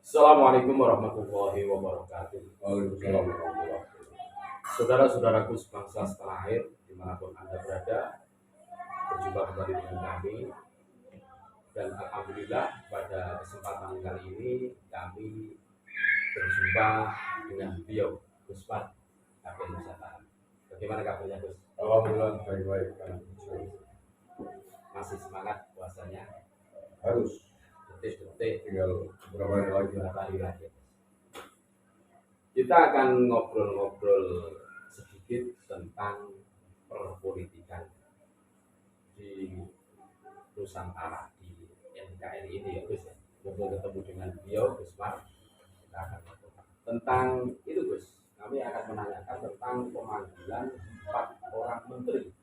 Assalamualaikum warahmatullahi wabarakatuh. Waalaikumsalam warahmatullahi wabarakatuh. Saudara-saudaraku sebangsa setanah air, dimanapun Anda berada, berjumpa kembali dengan kami. Dan Alhamdulillah pada kesempatan kali ini kami berjumpa dengan beliau Gus Pat, Kapten Nusantara. Bagaimana kabarnya Gus? Alhamdulillah baik-baik kan. Masih semangat puasanya? Harus Detik-detik tinggal beberapa hari lagi. beberapa hari lagi. Kita akan ngobrol-ngobrol sedikit tentang perpolitikan di Nusantara di NKRI ini ya Gus ya. Mumpung ketemu dengan beliau Gus Mar, kita akan ngobrol tentang itu Gus. Kami akan menanyakan tentang pemanggilan 4 orang menteri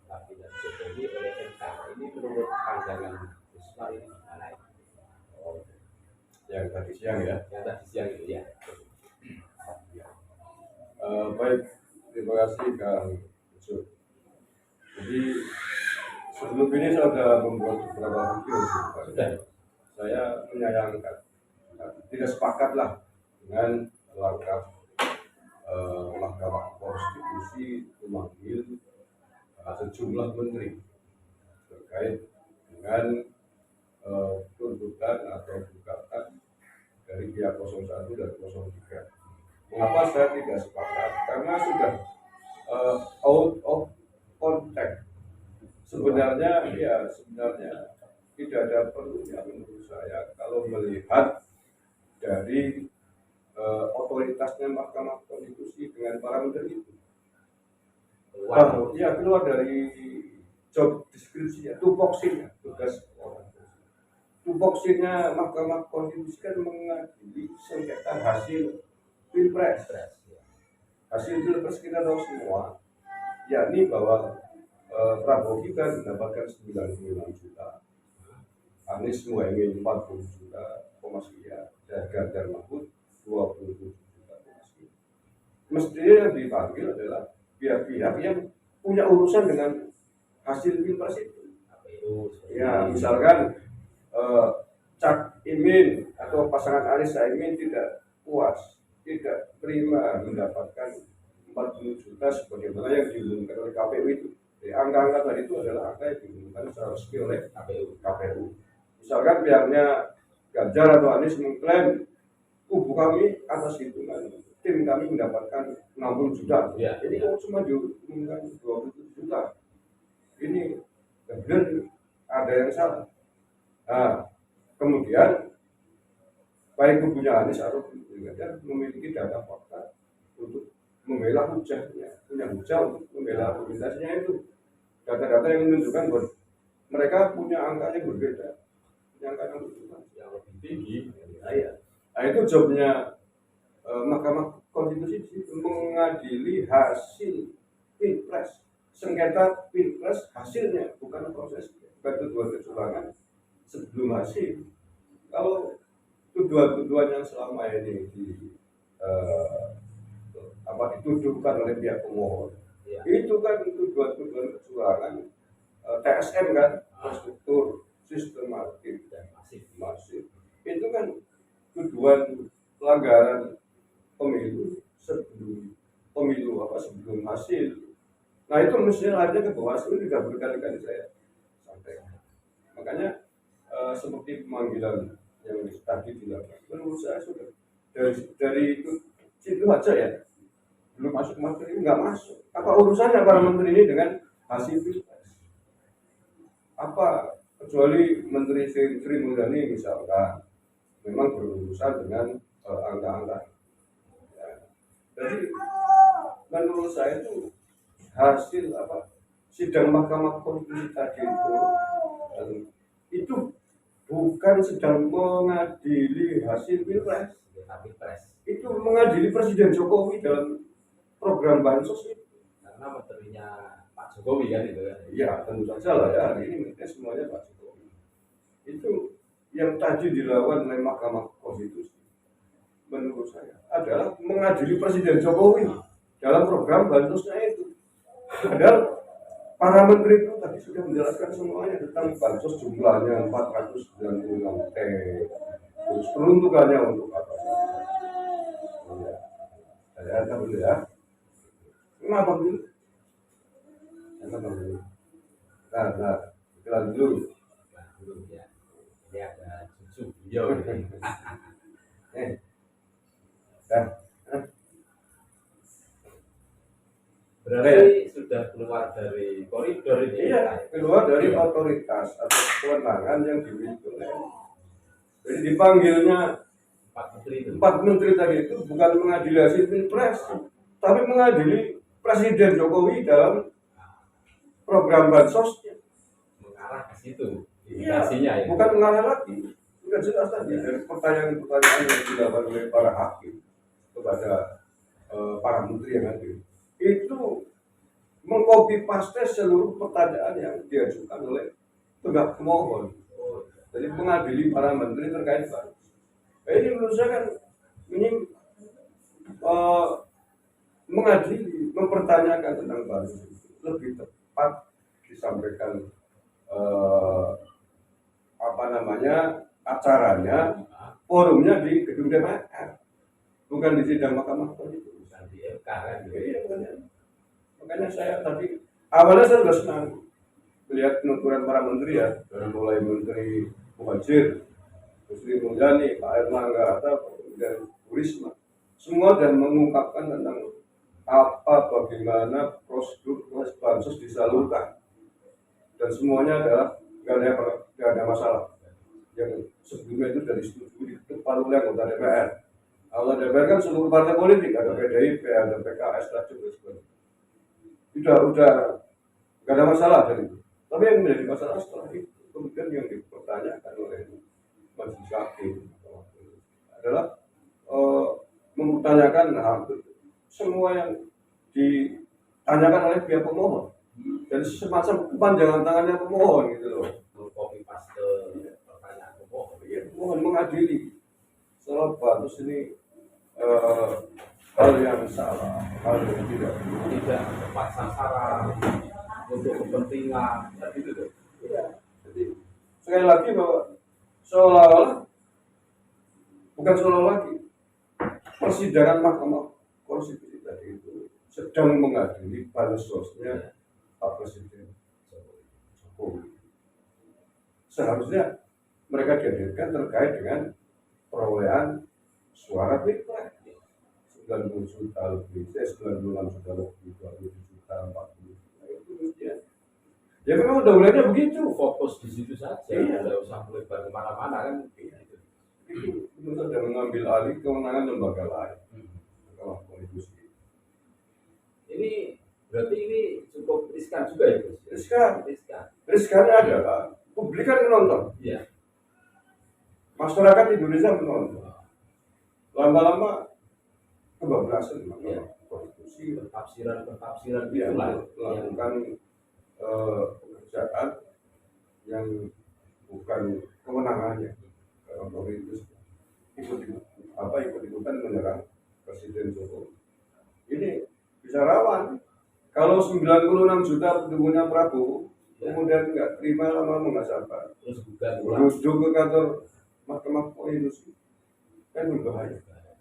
kabinet Jokowi oleh MK. Ini menurut pandangan Gus Mar ini gimana ya? Yang tadi siang ya. Yang tadi siang itu ya. Baik, terima kasih Kang Yusuf. Jadi sebelum ini saya sudah membuat beberapa video. Sudah. Saya menyayangkan, tidak sepakatlah dengan langkah Mahkamah Konstitusi memanggil sejumlah menteri terkait dengan tuntutan atau gugatan dari pihak 01 dan 03. Mengapa saya tidak sepakat? Karena sudah out of context. Sebenarnya tidak ada perlunya menurut saya kalau melihat dari otoritasnya Mahkamah Konstitusi dengan para menteri itu. Keluar dari job deskripsinya, tupoksinya, tugas orang. Tupoksinya Mahkamah Konstitusi kan mengadili sengketa hasil pilpres. Hasil pilpres kita tahu semua, yakni bahwa Prabowo Gibran mendapatkan 99 juta, Anies Muhaimin 40 juta, sekian, dan Ganjar Mahfud 27 juta. Mestinya yang dipanggil adalah pihak-pihak yang punya urusan dengan hasil pilpres itu. Ya, misalkan Cak Imin atau pasangan Anies Muhaimin tidak puas, tidak terima mendapatkan 40 juta sebagaimana yang diumumkan oleh KPU itu. Jadi angka-angka tadi itu adalah angka yang diumumkan secara resmi oleh KPU. Misalkan pihaknya Ganjar atau Anies mengklaim kubu kami atas hitungan tim kami mendapatkan 60 juta. Ya, jadi kok cuma diumumkan 27 juta. Ini benar ada yang salah. Nah, kemudian baik kubunya Anies atau kubunya Ganjar memiliki data fakta untuk membela hujahnya, punya hujah untuk membela argumentasinya itu. Data-data yang menunjukkan bahwa mereka punya angka yang berbeda, punya angka yang lebih tinggi. Nah, itu jobnya Mahkamah Konstitusi mengadili hasil pilpres, sengketa pilpres hasilnya, bukan proses, bukan tuduhan kecurangan sebelum hasil. Kalau tuduhan-tuduhan yang selama ini dituduhkan oleh pihak pemohon, itu kan tuduhan-tuduhan kecurangan TSM kan, terstruktur, sistematik dan masif. Itu kan tuduhan pelanggaran pemilu sebelum hasil. Nah, itu mestinya ada ke Bawaslu, tidak berkali-kali saya sampaikan. Makanya seperti pemanggilan yang tadi dilakukan, menurut saya sudah dari situ aja ya, belum masuk materi, nggak masuk. Apa urusannya para menteri ini dengan hasil pilpres? Apa kecuali Menteri Sri Mulyani misalkan memang berurusan dengan angka-angka. Ya. Jadi menurut saya itu hasil sidang Mahkamah Konstitusi tadi itu bukan sedang mengadili hasil pilpres, itu mengadili Presiden Jokowi dalam program bansos itu. Karena menterinya Pak Jokowi kan itu kan? Ya tentu saja lah ya, hari ini semuanya Pak Jokowi. Itu yang tadi dilakukan oleh Mahkamah Konstitusi menurut saya adalah mengadili Presiden Jokowi dalam program bansosnya itu. Padahal para menteri itu tadi sudah menjelaskan semuanya tentang bansos, jumlahnya 496 T, Terus peruntukannya untuk apa? Oh, ya. Saya akan dulu ya. Kenapa dulu? Kenapa dulu? Nah, kelar dulu. Nah, belum ya. Ini ada cucu beliau ini. Dah. Berarti sudah keluar dari koridor ini. Iya, keluar dari otoritas atau kewenangan yang dimiliki oleh. Jadi dipanggilnya empat menteri tadi itu bukan mengadili hasil pilpres, tapi mengadili Presiden Jokowi dalam program bansosnya. Mengarah ke situ. Iya, Indikasinya ya. bukan mengarah lagi. Sudah jelas tadi dari pertanyaan-pertanyaan yang dilakukan oleh para hakim kepada para menteri yang hadir itu mengcopy paste seluruh pertanyaan yang diajukan oleh pihak pemohon. Jadi mengadili para menteri terkait bansos. Ini menurut saya kan ini mengadili, mempertanyakan tentang bansos lebih tepat disampaikan acaranya, forumnya di gedung DPR, bukan di sidang Mahkamah Konstitusi. Bukan di MK kan. Iya, makanya saya tadi awalnya saya sudah senang melihat penuturan para menteri ya, dari mulai Menteri Muhajir, Sri Mulyani, Pak Erlangga, atau kemudian Bu Risma, semua dan mengungkapkan tentang bagaimana prosedur bansos disalurkan, dan semuanya adalah nggak ada masalah. Yang sebelumnya itu sudah disetujui diketuk oleh anggota DPR. Anggota DPR kan seluruh partai politik, ada PDIP, ada PKS, dan sebagainya. Udah nggak ada masalah dari itu. Tapi yang menjadi masalah setelah itu kemudian yang dipertanyakan oleh majelis hakim adalah mempertanyakan semua yang ditanyakan oleh pihak pemohon, dan semacam kepanjangan tangannya pemohon gitu loh. Copy paste pertanyaan pemohon. Ya, pemohon mengadili soal bansos ini hal yang salah, hal yang tidak tepat sasaran untuk kepentingan gitu tuh. Iya. Jadi sekali lagi bahwa seolah-olah lagi persidangan Mahkamah Konstitusi tadi itu sedang mengadili bansosnya Pak Presiden Jokowi. Seharusnya mereka dihadirkan terkait dengan perolehan suara pilpres 90 juta lebih, 96 juta lebih, 27 juta, 40 juta itu ya. Ya memang udah mulainya begitu. Fokus di situ saja. Iya. Tidak usah melebar kemana-mana kan. Itu sudah mengambil alih kewenangan lembaga lain. Mahkamah Konstitusi. Ini berarti ini cukup riskan juga ya, Gus? Riskannya adalah publik kan menonton. Iya. Masyarakat Indonesia menonton. Lama-lama kebablasan Mahkamah Konstitusi. Tafsiran Dia itulah melakukan pekerjaan yang bukan kewenangannya. Kalau itu ikut-ikutan menyerang Presiden Jokowi. Ini bisa rawan. Kalau 96 juta pendukungnya Prabowo, kemudian nggak terima, lama-lama nggak sabar, terus juga menuju ke kantor Mahkamah Konstitusi, kan berbahaya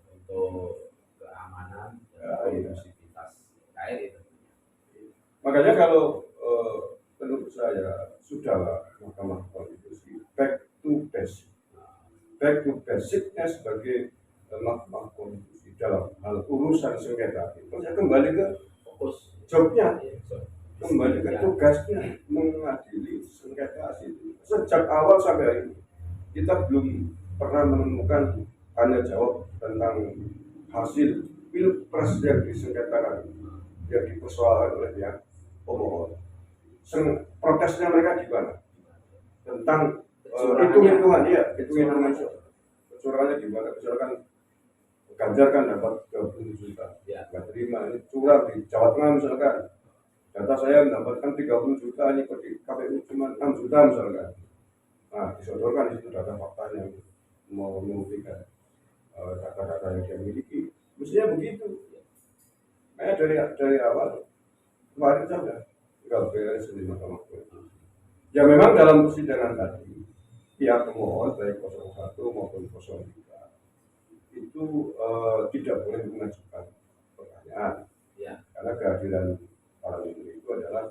untuk keamanan dan kondusivitas NKRI tentunya. Makanya kalau menurut saya sudahlah Mahkamah Konstitusi back to basicnya sebagai Mahkamah Konstitusi dalam hal urusan sengketa itu, saya kembali ke fokus jobnya, kembali ke tugasnya mengadili sengketa hasil. Sejak awal sampai hari ini kita belum pernah menemukan tanya jawab tentang hasil pilpres yang disengketakan, yang dipersoalkan oleh pihak pemohon. Protesnya mereka di mana? Tentang hitung-hitungan, hitung-hitungan kecurangannya di mana? Misalkan Ganjar kan dapat 20 juta, nggak terima, ini curang di Jawa Tengah misalkan. Data saya mendapatkan 30 juta, ini di KPU cuma 6 juta misalkan. Nah, disodorkan di situ data faktanya mau membuktikan data-data yang dia miliki. Mestinya begitu. Kayak dari awal kemarin saja nggak beres di Mahkamah Konstitusi. Ya memang dalam persidangan tadi pihak pemohon baik 01 maupun 03 itu tidak boleh mengajukan pertanyaan Ya. karena kehadiran para menteri itu adalah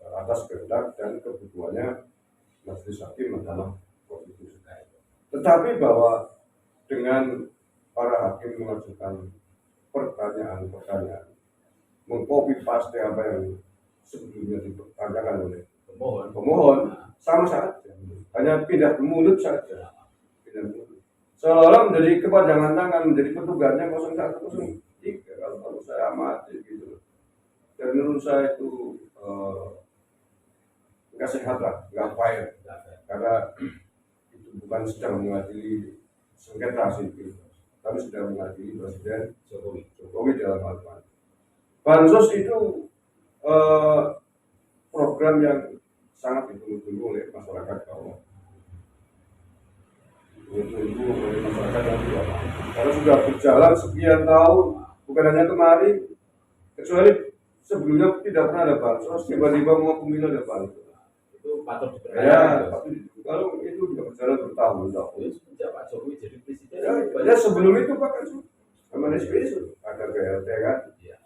atas kehendak dan kebutuhannya Majelis Hakim Mahkamah Konstitusi. Tetapi bahwa dengan para hakim mengajukan pertanyaan-pertanyaan, mengcopy paste apa yang sebelumnya dipertanyakan oleh pemohon sama saja, hanya pindah mulut saja, pindah mulut. Seolah-olah menjadi kepanjangan tangan, menjadi petugasnya 0103 kalau saya amati gitu. Dan menurut saya itu nggak sehat lah, nggak fair, karena itu bukan sedang mengadili sengketa sipil, tapi sedang mengadili Presiden Jokowi dalam hal ini. Bansos itu program yang sangat ditunggu-tunggu oleh masyarakat bawah. Ditunggu oleh masyarakat yang bawah. Karena sudah berjalan sekian tahun, bukan hanya kemarin, kecuali sebelumnya tidak pernah ada bansos, tiba-tiba mau pemilu ada bansos. Itu patut Ya, dipertanyakan. tapi kalau itu sudah berjalan bertahun-tahun. Sejak Pak Jokowi jadi presiden. Ya sebelum itu Pak kan sama SBY ada BLT kan, Iya.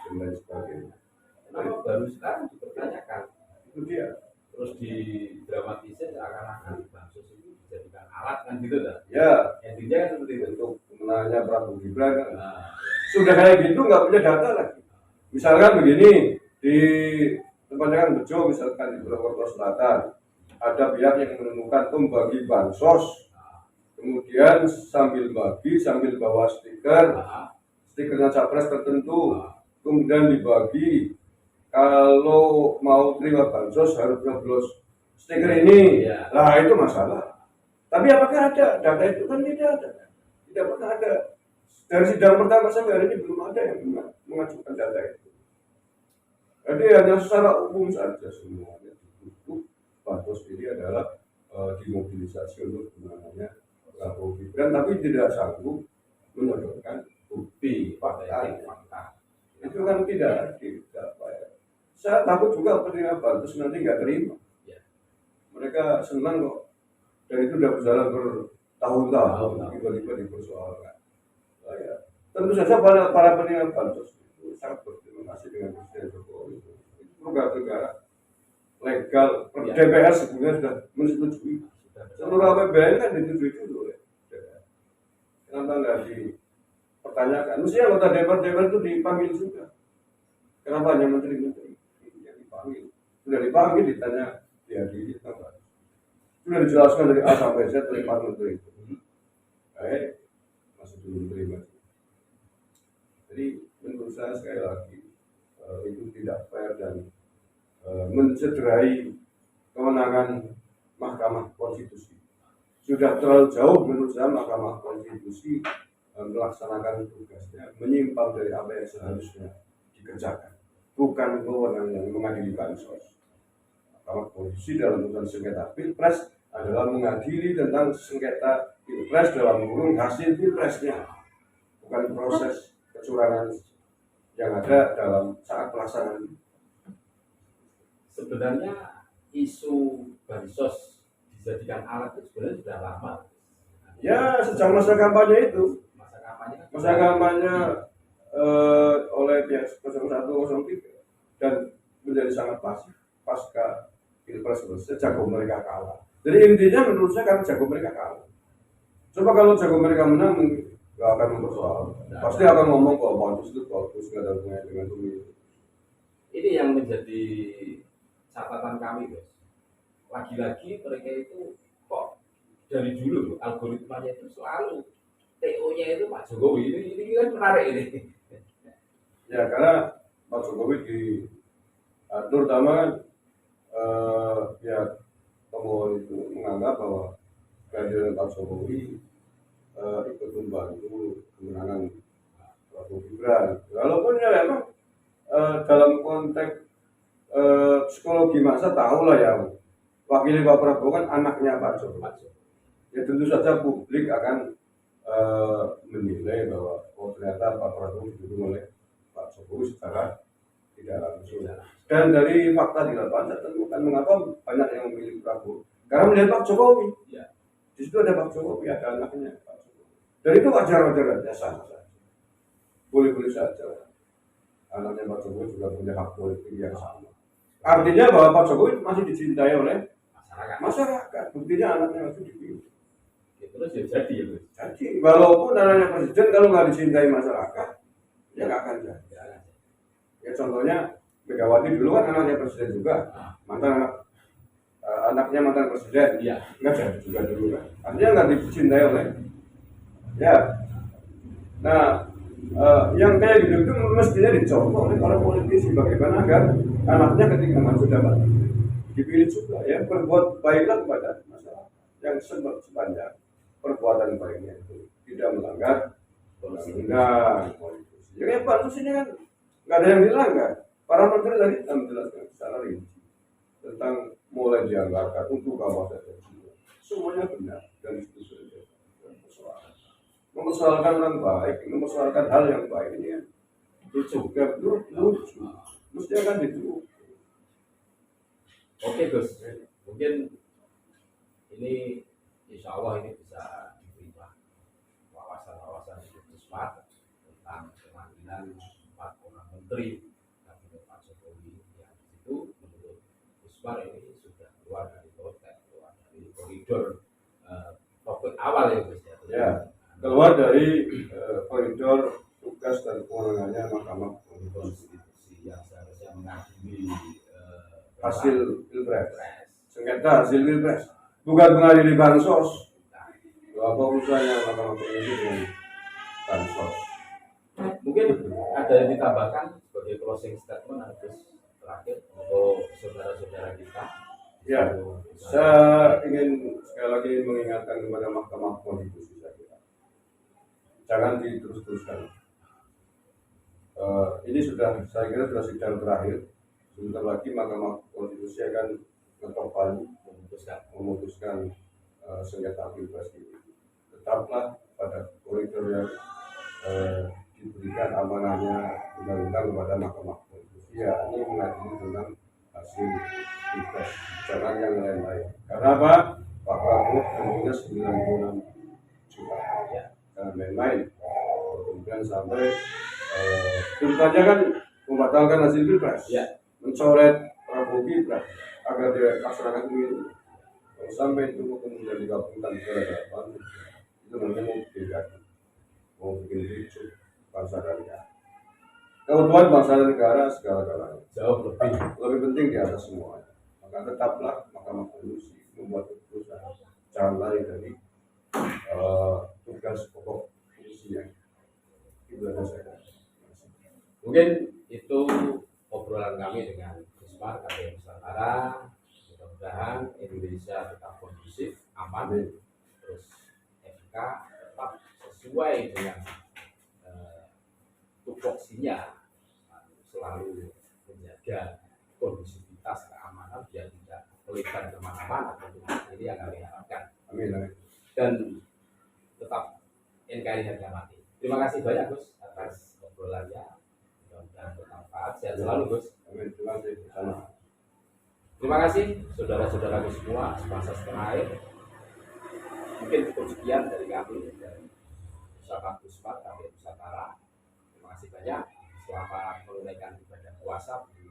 dan lain sebagainya. Kenapa baru sekarang dipertanyakan? Itu dia. Terus didramatisir seakan-akan bansos itu dijadikan alat kan gitu dah. Ya, Intinya kan seperti itu. untuk pemenangnya Prabowo Gibran kan. Nah, Sudah kayak gitu nggak punya data lagi. Misalkan begini, di tempat Bejo misalkan di Purwokerto Selatan ada pihak yang menemukan pembagi bansos, kemudian sambil bagi sambil bawa stikernya capres tertentu, kemudian dibagi kalau mau terima bansos harus nyoblos stiker ini. Ya. Lah itu masalah. Tapi apakah ada data itu? Kan tidak ada, tidak pernah ada. Dari sidang pertama sampai hari ini belum ada yang mengajukan data itu. Jadi hanya secara umum saja semuanya ditutup. Bansos ini adalah dimobilisasi untuk kemenangannya Prabowo Gibran, tapi tidak sanggup menunjukkan bukti fakta. Itu kan tidak apa ya. Saya takut juga penerima bansos nanti nggak terima. Ya. Mereka senang kok, dan itu sudah berjalan bertahun-tahun, tiba-tiba dipersoalkan. Ya. Tentu saja para penerima bansos itu sangat berterima kasih dengan Presiden Jokowi. Itu program negara legal, Ya. DPR sebelumnya sudah menyetujui. Seluruh APBN kan disetujui dulu oleh DPR. Kenapa nggak dipertanyakan? Mestinya anggota DPR itu dipanggil juga. Kenapa hanya menteri-menteri yang dipanggil? Sudah dipanggil, ditanya, dihadiri, apa? Sudah dijelaskan dari A sampai Z oleh Pak Menteri itu. Masih belum terima. Jadi menurut saya sekali lagi itu tidak fair dan mencederai kewenangan Mahkamah Konstitusi. Sudah terlalu jauh menurut saya Mahkamah Konstitusi melaksanakan tugasnya menyimpang dari apa yang seharusnya dikerjakan. Bukan wewenang yang mengadili bansos. Mahkamah Konstitusi dalam urusan sengketa Pilpres adalah mengadili tentang sengketa Pilpres dalam kurung hasil Pilpresnya, bukan proses kecurangan yang ada dalam saat pelaksanaan. sebenarnya isu bansos dijadikan alat itu sebenarnya sudah lama. Ya, sejak masa kampanye itu. Masa kampanye Oleh pihak 0103 dan menjadi sangat pasif pasca Pilpres selesai, jago mereka kalah. Jadi intinya menurut saya karena jago mereka kalah. Coba kalau jago mereka menang, nggak akan mempersoalkan. Pasti akan ngomong kok bansos itu bagus, nggak ada hubungannya dengan pemilu. ini yang menjadi catatan kami, guys. Lagi-lagi mereka itu kok dari dulu algoritmanya itu selalu TO-nya itu Pak Jokowi. Ini kan menarik ini. Ya karena Pak Jokowi terutama kan pihak pemohon itu menganggap bahwa kehadiran Pak Jokowi ikut membantu kemenangan Prabowo Gibran. Walaupun ya memang dalam konteks psikologi masa tahu lah ya, wakil Pak Prabowo kan anaknya Pak Jokowi. Ya tentu saja publik akan menilai bahwa ternyata Pak Prabowo didukung oleh Pak Jokowi secara tidak langsung. Dan dari fakta di lapangan saya temukan mengapa banyak yang memilih Prabowo, karena melihat Pak Jokowi. Ya. Di situ ada Pak Jokowi, ada anaknya Pak Jokowi. Dan itu wajar-wajar saja, sama saja. Boleh-boleh saja. Anaknya Pak Jokowi juga punya hak politik yang sama. Artinya bahwa Pak Jokowi masih dicintai oleh masyarakat. Buktinya anaknya masih dipilih. Terus ya jadi ya Gus. Jadi walaupun anaknya presiden kalau nggak dicintai masyarakat, ya nggak akan jadi. Ya contohnya Megawati dulu kan anaknya presiden juga, anaknya mantan presiden, Iya. nggak jadi juga dulu kan. Artinya nggak dicintai oleh, ya. Nah, yang kayak gitu itu mestinya dicontoh oleh para politisi bagaimana agar anaknya ketika maju dapat dipilih juga, ya berbuat baiklah kepada masyarakat yang sepanjang perbuatan baiknya itu tidak melanggar undang-undang konstitusi. Ya pansus ini kan nggak ada yang dilanggar. Para menteri tadi kita menjelaskan secara rinci tentang mulai dianggarkan untuk kawasan kecil, semuanya benar dan itu sudah mempersoalkan orang baik, mempersoalkan hal yang baik ini ya lucu, lucu, mestinya kan itu. Oke Gus, mungkin ini insya Allah ini bisa diberikan wawasan-wawasan yang smart tentang pemanggilan 4 orang menteri kabinet Pak Jokowi yang itu menurut Usmar ini sudah keluar dari konteks, keluar dari koridor topik awal ya Gus ya, keluar dari koridor tugas dan kewenangannya Mahkamah Konstitusi yang seharusnya mengadili hasil pilpres, sengketa hasil pilpres, bukan mengadili bansos. Apa urusannya Mahkamah Konstitusi dengan bansos? Mungkin ada yang ditambahkan sebagai closing statement Agus terakhir untuk saudara-saudara kita. Ya, saya ingin sekali lagi mengingatkan kepada Mahkamah Konstitusi jangan diterus-teruskan. Ini sudah, saya kira sudah sidang terakhir. Sebentar lagi Mahkamah Konstitusi akan mengetok palu memutuskan sengketa pilpres ini. Tetaplah pada koridor yang diberikan amanahnya undang-undang kepada Mahkamah Konstitusi. Ya, ini mengadili tentang hasil pilpres, jangan yang lain-lain. Karena apa? Pak Prabowo punya 96 juta. Dan lain-lain, kemudian sampai tuntutannya kan membatalkan hasil pilpres, mencoret Prabowo Gibran agar dia laksanakan pemilu. Kalau sampai itu kemudian digabungkan ke hadapan, itu namanya mau bikin ricuh bangsa dan negara. Keutuhan bangsa dan negara segala-galanya Jauh lebih penting di atas semuanya. Maka tetaplah Mahkamah Konstitusi membuat keputusan, jangan lari dari tugas pokok fungsinya. Itu ada saya. Mungkin itu obrolan kami dengan Usmar KPU Nusantara. Mudah-mudahan Indonesia tetap kondusif, aman, terus FK tetap sesuai dengan tupoksinya, selalu menjaga kondusivitas keamanan biar tidak melebar kemana-mana. Ini yang kami harapkan. Amin. Dan tetap NKRI harga mati. Terima kasih banyak Gus atas obrolannya. Mudah-mudahan bermanfaat. Sehat selalu Gus. Amin. Terima kasih bersama. Terima kasih saudara-saudaraku semua sebangsa setanah air. Mungkin cukup sekian dari kami dari Usaha Usmar KPU Nusantara. Terima kasih banyak. Selamat menunaikan ibadah puasa bagi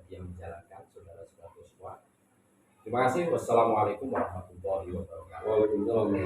yang menjalankan saudara-saudaraku semua. Terima kasih. Wassalamualaikum warahmatullahi wabarakatuh. Waalaikumsalam.